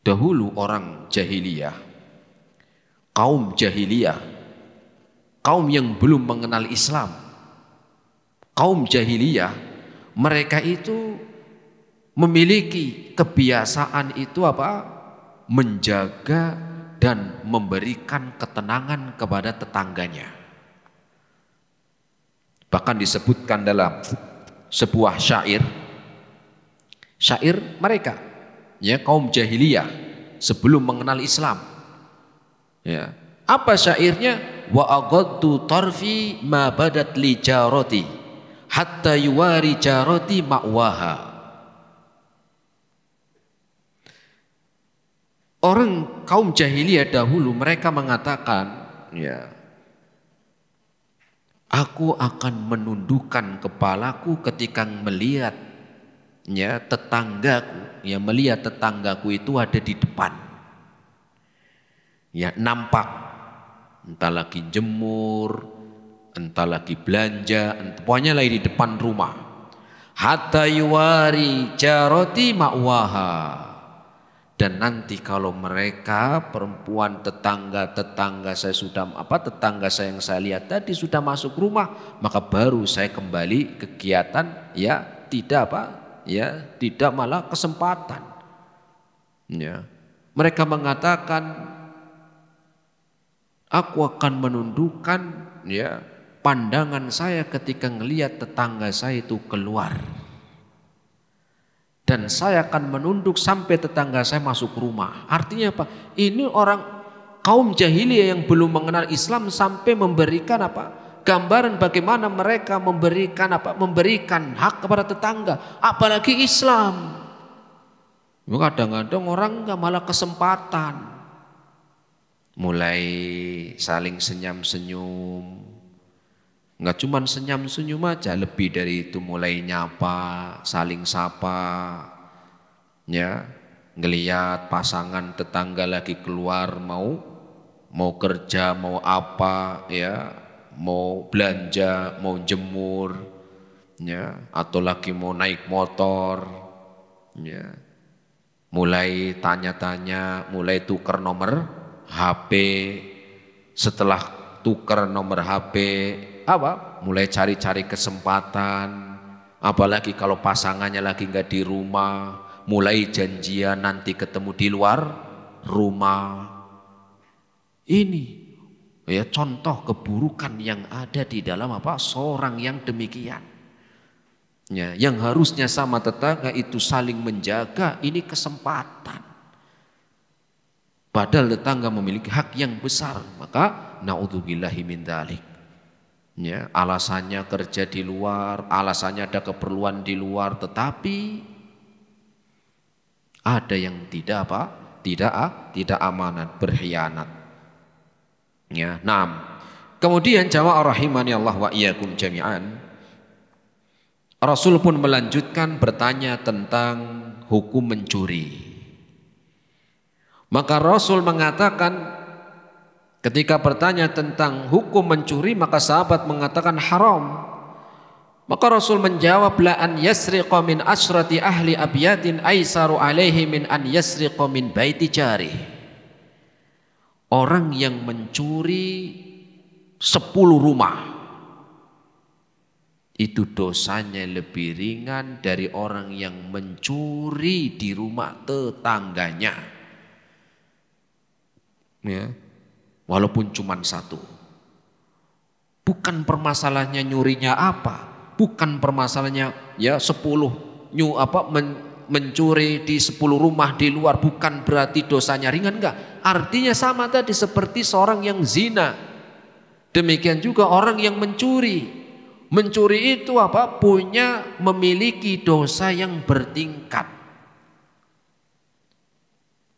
Dahulu orang jahiliyah, kaum jahiliyah, kaum yang belum mengenal Islam, kaum jahiliyah, mereka itu memiliki kebiasaan itu apa? Menjaga dan memberikan ketenangan kepada tetangganya. Bahkan disebutkan dalam sebuah syair mereka, ya, kaum jahiliyah sebelum mengenal Islam. Ya. Apa syairnya? Wa aghaddu tarfi ma badat li jarati hatta yuwari jarati ma'waha. Orang kaum jahiliyah dahulu mereka mengatakan, ya, aku akan menundukkan kepalaku ketika melihat, ya, tetanggaku, ya, melihat tetanggaku itu ada di depan, ya, nampak, entah lagi jemur, entah lagi belanja, pokoknya lagi di depan rumah. Hatta yuwari jarati ma'waha. Dan nanti kalau mereka perempuan tetangga saya sudah tetangga saya yang saya lihat tadi sudah masuk rumah, maka baru saya kembali kegiatan, ya, tidak malah kesempatan. Ya. Mereka mengatakan, aku akan menundukkan, ya, pandangan saya ketika melihat tetangga saya itu keluar. Dan saya akan menunduk sampai tetangga saya masuk rumah. Artinya apa? Ini orang kaum jahiliyah yang belum mengenal Islam sampai memberikan gambaran bagaimana mereka memberikan hak kepada tetangga, apalagi Islam. Kadang-kadang orang nggak malah kesempatan, mulai saling senyum-senyum. Nggak cuma senyum-senyum aja, lebih dari itu, mulai nyapa, saling sapa, ya, ngelihat pasangan tetangga lagi keluar mau kerja, mau apa, ya, mau belanja, mau jemur, ya, atau lagi mau naik motor, ya, mulai tanya-tanya, mulai tukar nomor HP. Setelah tukar nomor HP, mulai cari-cari kesempatan, apalagi kalau pasangannya lagi nggak di rumah, mulai janjian nanti ketemu di luar rumah. Ini, ya, contoh keburukan yang ada di dalam seorang yang demikian, ya, yang harusnya sama tetangga itu saling menjaga, ini kesempatan, padahal tetangga memiliki hak yang besar. Maka naudzubillahi min dzalik. Ya, alasannya kerja di luar, alasannya ada keperluan di luar, tetapi ada yang tidak amanat, berkhianat. Ya, kemudian jamaah rahimani Allah wa iyyakum jami'an, Rasul pun melanjutkan bertanya tentang hukum mencuri. Maka Rasul mengatakan, ketika bertanya tentang hukum mencuri, maka sahabat mengatakan haram. Maka Rasul menjawab, la an yasriqa min asrati ahli abyatin aisaru alaihi min an yasriqa min baiti jari. Orang yang mencuri 10 rumah itu dosanya lebih ringan dari orang yang mencuri di rumah tetangganya, ya, walaupun cuma 1. Bukan permasalahannya nyurinya apa, bukan permasalahannya, ya, 10 mencuri di 10 rumah di luar, bukan berarti dosanya ringan, enggak. Artinya sama tadi seperti seorang yang zina. Demikian juga orang yang mencuri. Mencuri itu memiliki dosa yang bertingkat.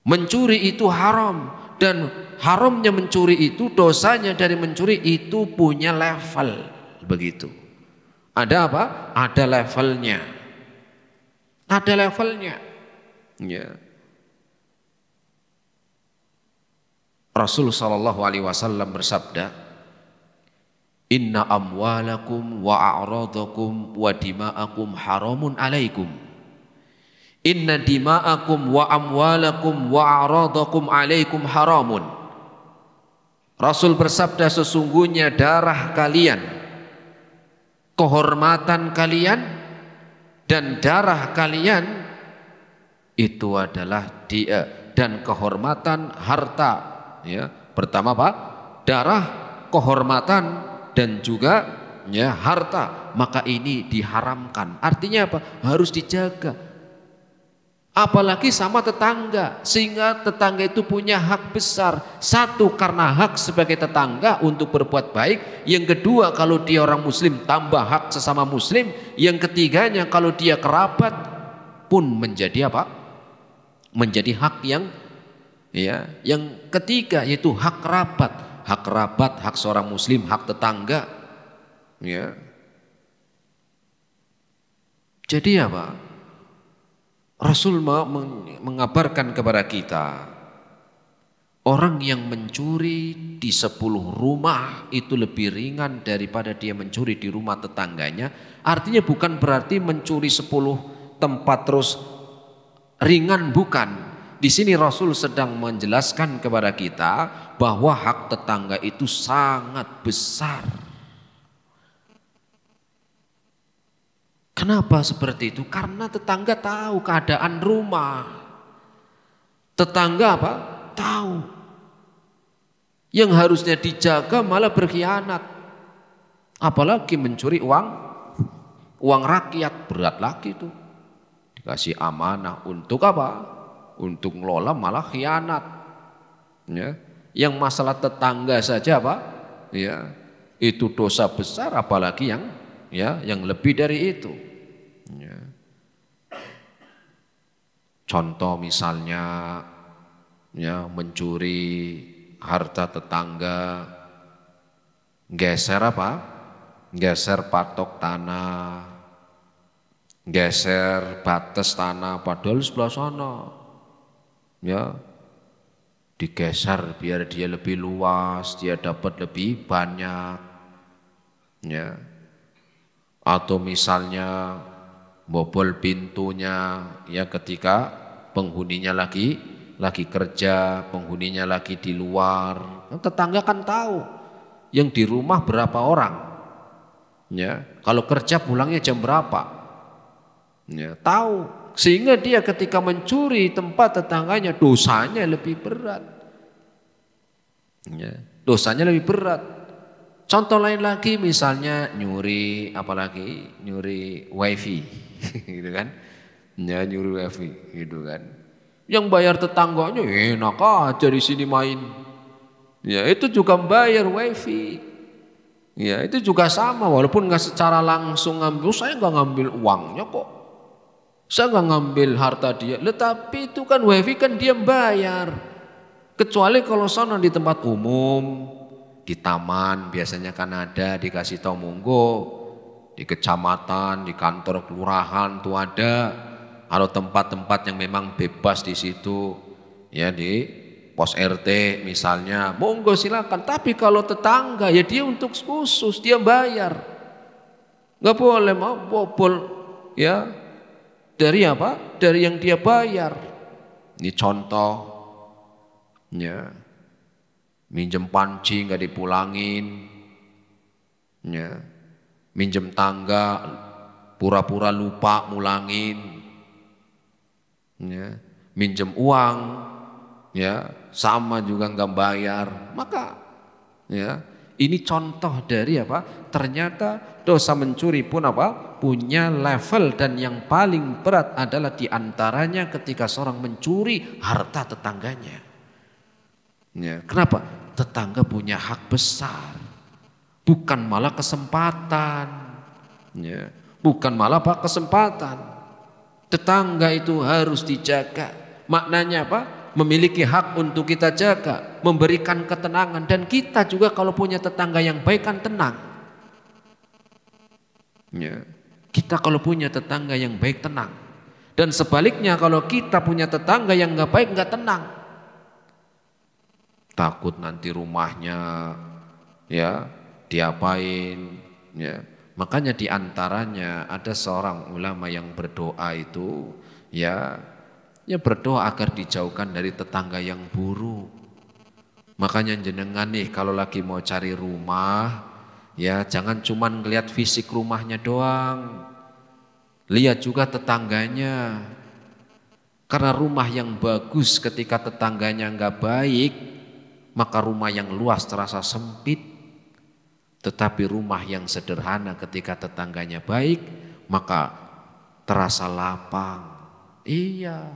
Mencuri itu haram, dan haramnya mencuri itu, dosanya dari mencuri itu punya level, begitu. Ada Ada levelnya. Ada levelnya. Ya. Rasul sallallahu alaihi wasallam bersabda, inna amwalakum wa a'radakum wa dima'akum haramun alaikum Inna dima'akum wa amwalakum wa a'radakum alaikum haramun. Rasul bersabda, sesungguhnya darah kalian, kehormatan kalian, dan darah kalian itu adalah dia, dan kehormatan harta. Ya, pertama apa? Darah, kehormatan, dan juga ya harta. Maka ini diharamkan. Artinya apa? Harus dijaga. Apalagi sama tetangga, sehingga tetangga itu punya hak besar. Satu, karena hak sebagai tetangga untuk berbuat baik. Yang kedua, kalau dia orang muslim tambah hak sesama muslim. Yang ketiganya, kalau dia kerabat pun menjadi apa? Menjadi hak yang ya, yang ketiga yaitu hak kerabat. Hak kerabat, hak seorang muslim, hak tetangga. Ya. Jadi apa? Rasul mengabarkan kepada kita, orang yang mencuri di 10 rumah itu lebih ringan daripada dia mencuri di rumah tetangganya. Artinya bukan berarti mencuri 10 tempat terus ringan, bukan. Di sini Rasul sedang menjelaskan kepada kita bahwa hak tetangga itu sangat besar. Kenapa seperti itu? Karena tetangga tahu keadaan rumah. Tetangga apa? Tahu. Yang harusnya dijaga malah berkhianat. Apalagi mencuri uang rakyat, berat lagi itu. Dikasih amanah untuk apa? Untuk ngelola malah khianat. Ya. Yang masalah tetangga saja apa? Ya, itu dosa besar, apalagi yang lebih dari itu. Ya. Contoh misalnya ya, mencuri harta tetangga, geser apa? Geser patok tanah, geser batas tanah, padahal sebelah sana. Ya. Digeser biar dia lebih luas, dia dapat lebih banyak. Ya. Atau misalnya bobol pintunya ya ketika penghuninya lagi kerja, penghuninya lagi di luar. Tetangga kan tahu yang di rumah berapa orang. Ya, kalau kerja pulangnya jam berapa. Ya, tahu. Sehingga dia ketika mencuri tempat tetangganya dosanya lebih berat. Ya, dosanya lebih berat. Contoh lain lagi misalnya nyuri, apalagi nyuri wifi, gitu kan? Ya, nyuri wifi, gitu kan? Yang bayar tetangganya enak aja di sini main. Ya, itu juga bayar wifi. Ya, itu juga sama, walaupun nggak secara langsung ngambil, saya nggak ngambil uangnya kok. Saya nggak ngambil harta dia, tetapi itu kan wifi kan dia bayar. Kecuali kalau sana di tempat umum. Di taman biasanya kan ada, dikasih tahu monggo, di kecamatan, di kantor kelurahan tuh ada. Kalau tempat-tempat yang memang bebas di situ, ya di pos RT misalnya, monggo silakan. Tapi kalau tetangga ya dia untuk khusus, dia bayar. Nggak boleh mau bobol ya dari apa? Dari yang dia bayar. Ini contoh ya. Minjem panci nggak dipulangin, ya. Minjem tangga pura-pura lupa mulangin, ya. Minjem uang, ya sama juga nggak bayar. Maka, ya ini contoh dari apa? Ternyata dosa mencuri pun apa? Punya level, dan yang paling berat adalah diantaranya ketika seorang mencuri harta tetangganya. Ya, kenapa? Tetangga punya hak besar, bukan malah kesempatan. Ya, bukan malah apa? Kesempatan. Tetangga itu harus dijaga. Maknanya apa? Memiliki hak untuk kita jaga, memberikan ketenangan, dan kita juga kalau punya tetangga yang baik kan tenang. Ya, kita kalau punya tetangga yang baik tenang, dan sebaliknya kalau kita punya tetangga yang nggak baik nggak tenang. Takut nanti rumahnya ya diapain ya. Makanya diantaranya ada seorang ulama yang berdoa itu ya berdoa agar dijauhkan dari tetangga yang buruk. Makanya jenengan nih kalau lagi mau cari rumah, ya jangan cuman ngelihat fisik rumahnya doang, lihat juga tetangganya. Karena rumah yang bagus ketika tetangganya nggak baik, maka rumah yang luas terasa sempit. Tetapi rumah yang sederhana ketika tetangganya baik, maka terasa lapang. Iya.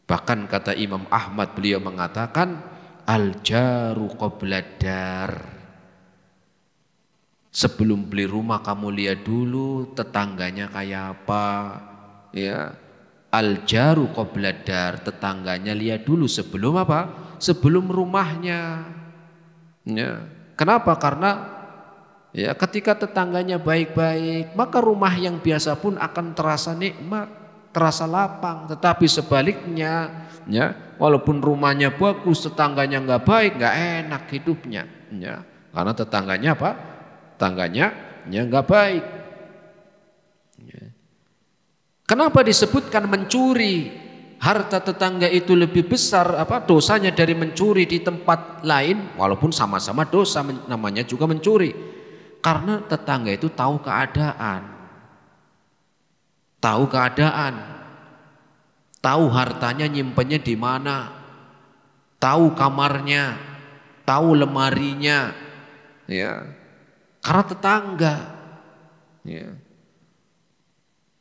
Bahkan kata Imam Ahmad, beliau mengatakan al-jaru qoblad dar. Sebelum beli rumah kamu lihat dulu tetangganya kayak apa, ya. Al-jaru qoblad dar, tetangganya lihat dulu sebelum apa? Sebelum rumahnya. Ya. Kenapa? Karena ya ketika tetangganya baik-baik, maka rumah yang biasa pun akan terasa nikmat, terasa lapang. Tetapi sebaliknya, ya, walaupun rumahnya bagus, tetangganya nggak baik, nggak enak hidupnya, ya, karena tetangganya apa? Tetangganya nggak baik. Ya. Kenapa disebutkan mencuri harta tetangga itu lebih besar dosanya dari mencuri di tempat lain, walaupun sama-sama dosa, namanya juga mencuri. Karena tetangga itu tahu keadaan, tahu hartanya nyimpennya di mana, tahu kamarnya, tahu lemarinya, ya, karena tetangga. Ya.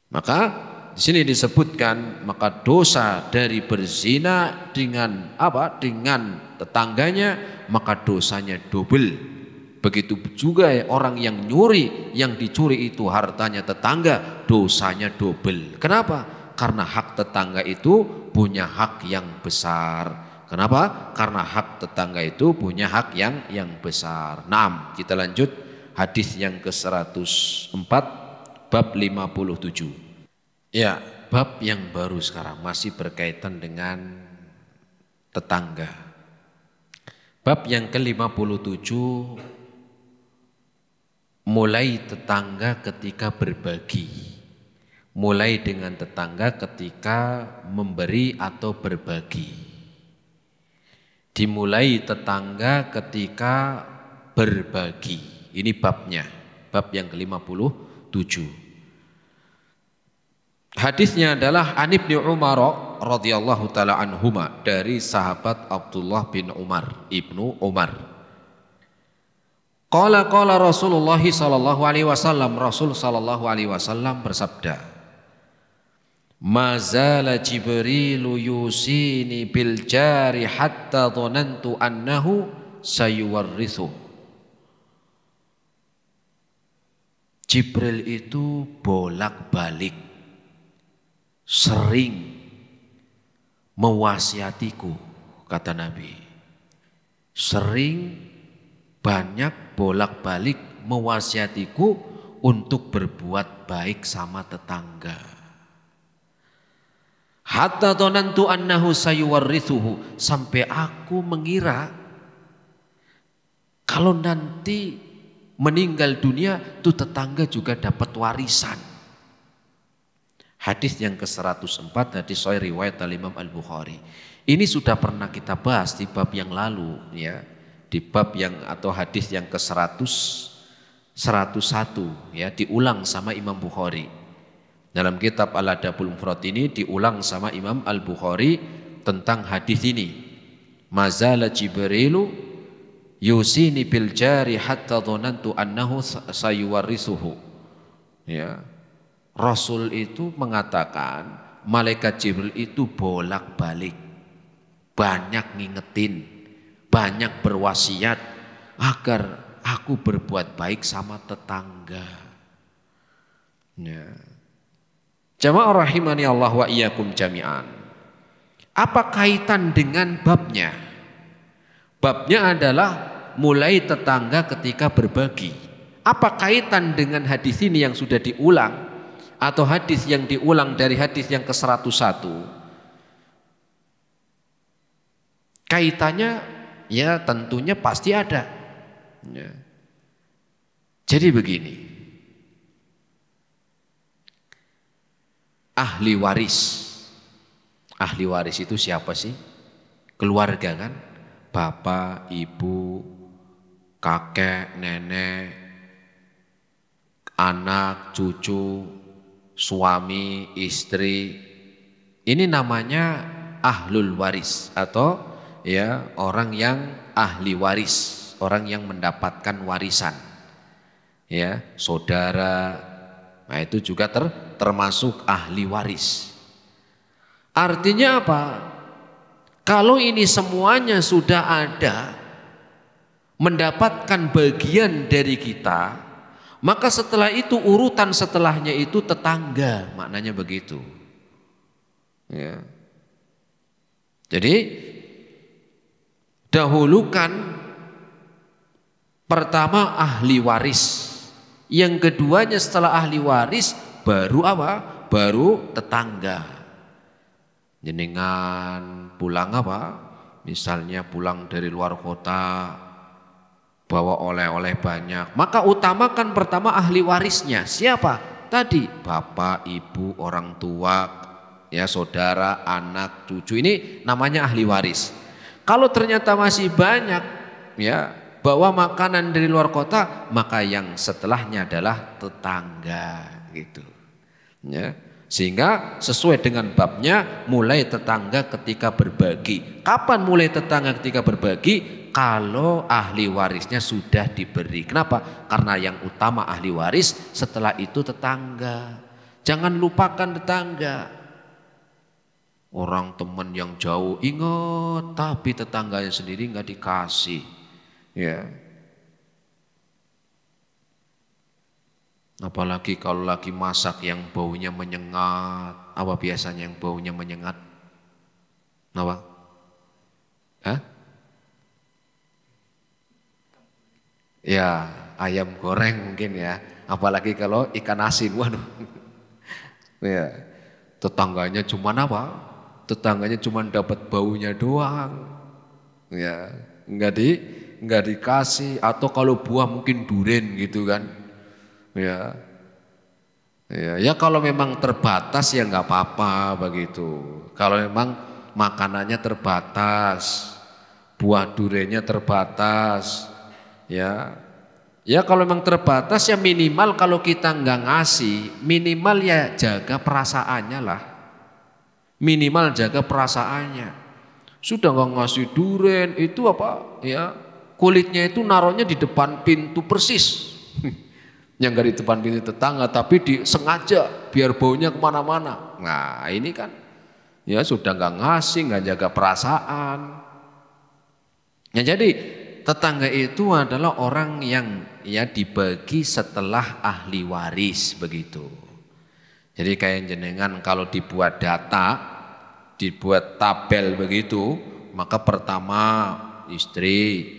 Maka di sini disebutkan maka dosa dari berzina dengan dengan tetangganya, maka dosanya double. Begitu juga orang yang nyuri, yang dicuri itu hartanya tetangga, dosanya double. Kenapa? Karena hak tetangga itu punya hak yang besar. Kenapa? Karena hak tetangga itu punya hak yang besar. 6. Kita lanjut hadis yang ke-104 bab 57. Ya, bab yang baru sekarang masih berkaitan dengan tetangga. Bab yang ke-57, mulai tetangga ketika berbagi. Mulai dengan tetangga ketika memberi atau berbagi. Dimulai tetangga ketika berbagi. Ini babnya, bab yang ke-57. Hadisnya adalah An Ibnu Umar radhiyallahu taala anhuma, dari sahabat Abdullah bin Umar, Ibnu Umar. Qala Rasulullah sallallahu alaihi wasallam, Rasul sallallahu alaihi wasallam bersabda, "Mazala Jibrilu yusini bil jari hatta dhanantu annahu sayuwarrithu." Jibril itu bolak-balik sering mewasiatiku, kata Nabi. Sering banyak bolak-balik mewasiatiku untuk berbuat baik sama tetangga. Hatta dhanantu annahu sayuwarrithuhu, sampai aku mengira kalau nanti meninggal dunia tuh tetangga juga dapat warisan. Hadis yang ke-104, hadis sahih riwayat Imam Al-Bukhari. Ini sudah pernah kita bahas di bab yang lalu, ya. Di bab yang atau hadis yang ke-101, ya, diulang sama Imam Bukhari. Dalam kitab Al-Adabul Mufrad ini diulang sama Imam Al-Bukhari tentang hadis ini. Mazala Jibrilu yusini bil jari hatta dhanantu annahu sayuwarrithuhu. Ya. Rasul itu mengatakan malaikat Jibril itu bolak-balik banyak ngingetin, banyak berwasiat agar aku berbuat baik sama tetangga. Ya. Jamaah rahimani Allah wa iyyakum jami'an. Apa kaitan dengan babnya? Babnya adalah mulai tetangga ketika berbagi. Apa kaitan dengan hadis ini yang sudah diulang? Atau hadis yang diulang dari hadis yang ke-101, kaitannya ya tentunya pasti ada. Ya. Jadi begini, ahli waris Ahli waris itu siapa sih? Keluarga kan? Bapak, ibu, kakek, nenek, anak, cucu, suami, istri. Ini namanya ahlul waris atau ya orang yang ahli waris, orang yang mendapatkan warisan. Ya, saudara. Nah, itu juga termasuk ahli waris. Artinya apa? Kalau ini semuanya sudah ada, mendapatkan bagian dari kita, maka setelah itu urutan setelahnya itu tetangga, maknanya begitu. Ya. Jadi dahulukan pertama ahli waris, yang keduanya setelah ahli waris baru apa? Baru tetangga. Jenengan pulang apa? Misalnya pulang dari luar kota, bawa oleh-oleh banyak, maka utamakan pertama ahli warisnya. Siapa? Tadi bapak, ibu, orang tua, ya saudara, anak, cucu, ini namanya ahli waris. Kalau ternyata masih banyak ya bawa makanan dari luar kota, maka yang setelahnya adalah tetangga gitu. Ya. Sehingga sesuai dengan babnya, mulai tetangga ketika berbagi. Kapan mulai tetangga ketika berbagi? Kalau ahli warisnya sudah diberi. Kenapa? Karena yang utama ahli waris, setelah itu tetangga. Jangan lupakan tetangga. Orang teman yang jauh ingat, tapi tetangganya sendiri nggak dikasih. Ya. Apalagi kalau lagi masak yang baunya menyengat. Apa biasanya yang baunya menyengat? Apa? Hah? Ya, ayam goreng mungkin ya. Apalagi kalau ikan asin, waduh. Ya, tetangganya cuma apa? Tetangganya cuma dapat baunya doang. Ya, nggak dikasih. Atau kalau buah mungkin duren gitu kan. Ya, ya kalau memang terbatas ya nggak apa-apa begitu. Kalau memang makanannya terbatas, buah duriannya terbatas, ya kalau memang terbatas ya minimal kalau kita nggak ngasih, minimal ya jaga perasaannya lah, minimal jaga perasaannya. Sudah nggak ngasih durian itu apa? Ya kulitnya itu naruhnya di depan pintu persis. Yang gak di depan pintu tetangga tapi disengaja biar baunya kemana-mana. Nah ini kan ya sudah nggak ngasih, nggak jaga perasaan. Ya jadi tetangga itu adalah orang yang ya dibagi setelah ahli waris begitu. Jadi kayak jenengan kalau dibuat data, dibuat tabel begitu, maka pertama istri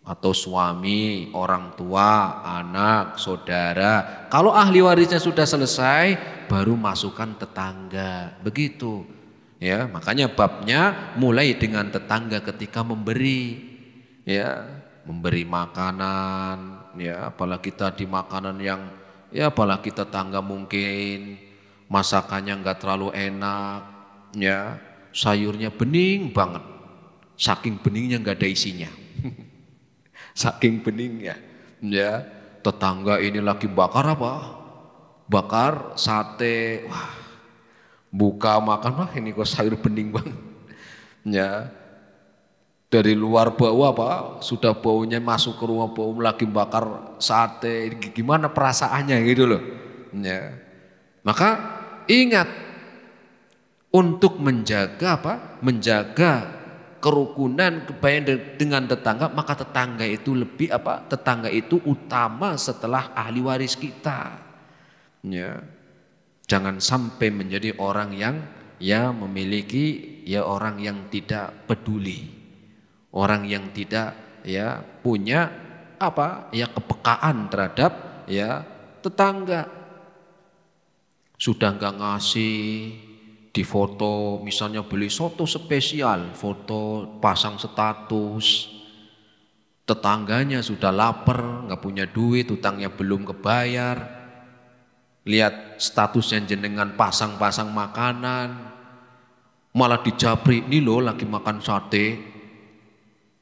atau suami, orang tua, anak, saudara. Kalau ahli warisnya sudah selesai, baru masukkan tetangga. Begitu. Ya, makanya babnya mulai dengan tetangga ketika memberi. Ya, memberi makanan, ya, apalagi tadi makanan yang ya apalagi tetangga mungkin masakannya enggak terlalu enak, ya. Sayurnya bening banget. Saking beningnya enggak ada isinya. Saking beningnya, ya tetangga ini lagi bakar apa? Bakar sate, wah buka makan, wah ini kok sayur bening banget, ya dari luar bau apa? Sudah baunya masuk ke rumah bau lagi bakar sate, gimana perasaannya gitu loh, ya maka ingat untuk menjaga apa? Menjaga kerukunan kebayan dengan tetangga, maka tetangga itu lebih apa? Tetangga itu utama setelah ahli waris kita. Ya. Jangan sampai menjadi orang yang ya memiliki ya orang yang tidak peduli. Orang yang tidak ya punya apa? Ya kepekaan terhadap ya tetangga. Sudah enggak ngasih, di foto misalnya beli soto spesial, foto pasang status, tetangganya sudah lapar, nggak punya duit, utangnya belum kebayar, lihat statusnya jenengan pasang-pasang makanan, malah dijabri, ini loh lagi makan sate.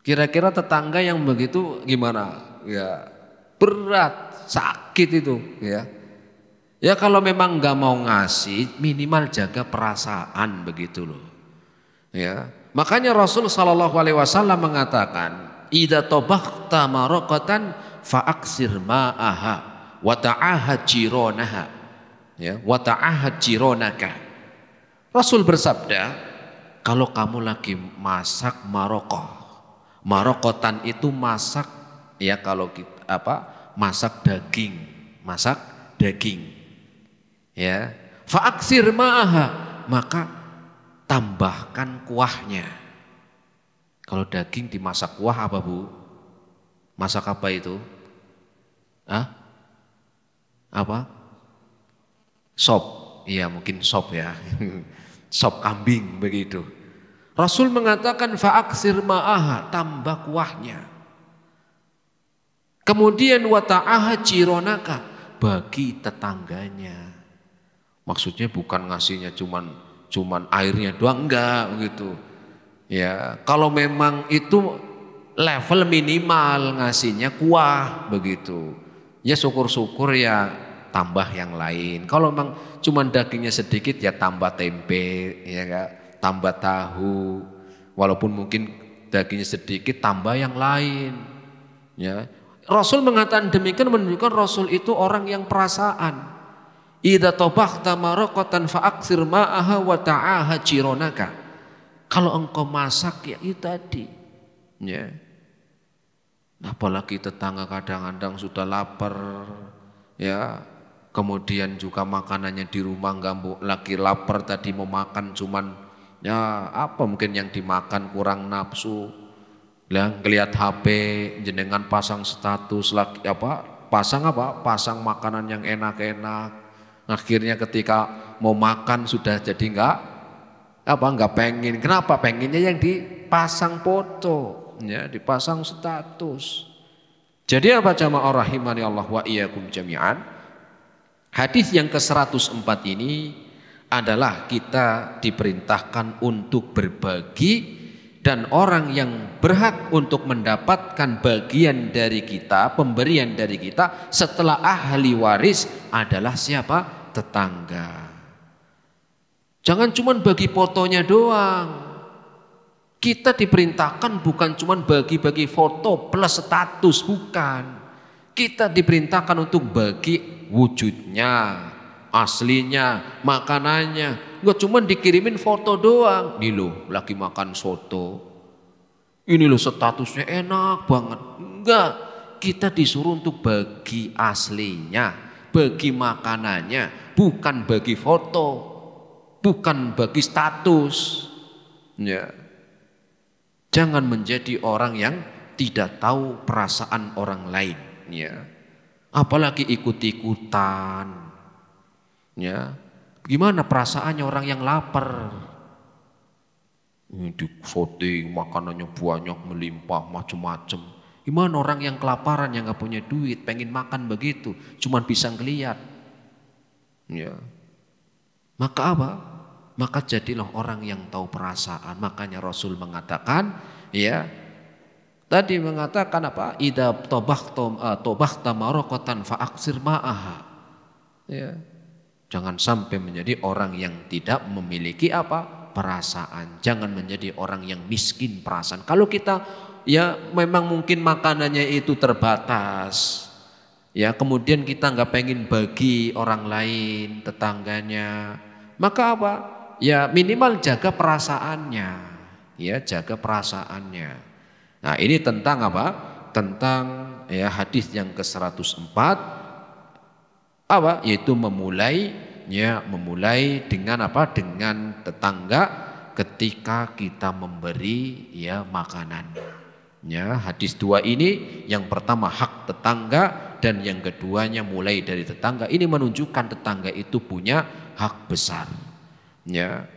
Kira-kira tetangga yang begitu gimana? Ya berat, sakit itu ya. Ya kalau memang nggak mau ngasih, minimal jaga perasaan begitu loh. Ya, makanya Rasul Shallallahu Alaihi Wasallam mengatakan, "Idza tabakhta maraqatan faaksir ma'aha wa ta'ahad jironaha." Ya, wa ta'ahad jironaka. Rasul bersabda, kalau kamu lagi masak marokoh, marokotan itu masak ya kalau kita masak daging. Ya, faaksir ma'aha, maka tambahkan kuahnya. Kalau daging dimasak kuah apa Bu? Masak apa itu? Apa? Sop. Iya mungkin sop ya. Sop kambing begitu. Rasul mengatakan faaksir ma'aha, tambah kuahnya. Kemudian wata'aha jironaka, bagi tetangganya. Maksudnya bukan ngasihnya cuman airnya doang, enggak begitu. Ya, kalau memang itu level minimal ngasihnya kuah begitu. Ya syukur-syukur ya tambah yang lain. Kalau memang cuman dagingnya sedikit ya tambah tempe, ya enggak, tambah tahu. Walaupun mungkin dagingnya sedikit tambah yang lain. Ya. Rasul mengatakan demikian menunjukkan Rasul itu orang yang perasaan. Idza tabakhta maraqatan faaksir ma'aha wa ta'aha jironaka. Kalau engkau masak ya itu tadi. Ya. Apalagi tetangga kadang-kadang sudah lapar ya. Kemudian juga makanannya di rumah enggak lagi lapar tadi mau makan cuman ya apa mungkin yang dimakan kurang nafsu. Lah ngelihat HP jenengan pasang status lagi pasang makanan yang enak-enak. Akhirnya ketika mau makan sudah jadi enggak pengen. Kenapa? Pengennya yang dipasang foto, ya, dipasang status. Jadi apa jamaah rahimani Allah wa iyyakum jami'an? Hadis yang ke-104 ini adalah kita diperintahkan untuk berbagi, dan orang yang berhak untuk mendapatkan bagian dari kita, pemberian dari kita setelah ahli waris adalah siapa? Tetangga. Jangan cuma bagi fotonya doang. Kita diperintahkan bukan cuma bagi-bagi foto plus status, bukan. Kita diperintahkan untuk bagi wujudnya, aslinya, makanannya. Enggak cuma dikirimin foto doang. Nih loh lagi makan soto. Ini loh statusnya enak banget. Enggak, kita disuruh untuk bagi aslinya, bagi makanannya, bukan bagi foto, bukan bagi status. Ya. Jangan menjadi orang yang tidak tahu perasaan orang lain, ya. Apalagi ikut-ikutan. Ya. Gimana perasaannya orang yang lapar? Ini di voting makanannya banyak melimpah macam-macam. Gimana orang yang kelaparan yang nggak punya duit pengen makan begitu, cuman bisa ngeliat. Ya. Maka apa? Maka jadilah orang yang tahu perasaan. Makanya Rasul mengatakan, ya, tadi mengatakan apa? Idza tabakhta maraqatan faaksir ma'aha. Ya. Jangan sampai menjadi orang yang tidak memiliki apa? Perasaan. Jangan menjadi orang yang miskin perasaan. Kalau kita ya memang mungkin makanannya itu terbatas, ya kemudian kita nggak pengen bagi orang lain, tetangganya, maka apa? Ya minimal jaga perasaannya, ya jaga perasaannya. Nah ini tentang apa? Tentang ya hadis yang ke-104. Apa? Yaitu memulai dengan apa? Dengan tetangga ketika kita memberi ya makanan. Ya, hadis 2 ini yang pertama hak tetangga dan yang keduanya mulai dari tetangga. Ini menunjukkan tetangga itu punya hak besar. Ya.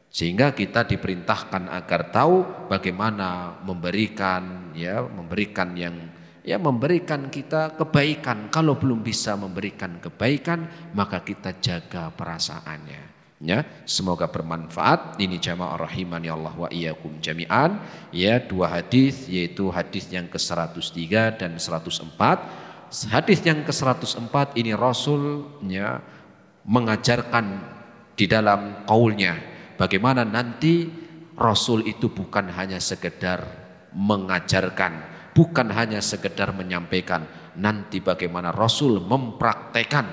Sehingga kita diperintahkan agar tahu bagaimana memberikan kita kebaikan. Kalau belum bisa memberikan kebaikan, maka kita jaga perasaannya. Ya, semoga bermanfaat. Ini jamaah rahimani Allah wa iyyakum jami'an. Ya, dua hadis, yaitu hadis yang ke-103 dan 104. Hadis yang ke-104 ini Rasulnya mengajarkan di dalam qaulnya bagaimana nanti Rasul itu bukan hanya sekedar mengajarkan, bukan hanya sekedar menyampaikan, nanti bagaimana Rasul mempraktekkan,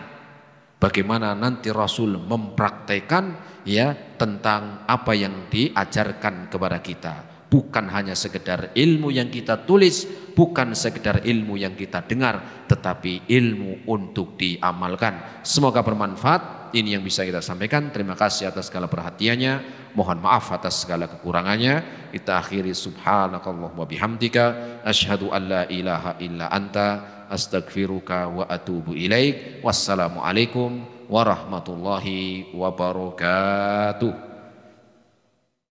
bagaimana nanti Rasul mempraktekkan ya tentang apa yang diajarkan kepada kita. Bukan hanya sekedar ilmu yang kita tulis, bukan sekedar ilmu yang kita dengar, tetapi ilmu untuk diamalkan. Semoga bermanfaat. Ini yang bisa kita sampaikan. Terima kasih atas segala perhatiannya. Mohon maaf atas segala kekurangannya. Kita akhiri subhanakallah wa bihamdika asyhadu an la ilaha illa anta astaghfiruka wa atubu ilaik. Wassalamualaikum warahmatullahi wabarakatuh.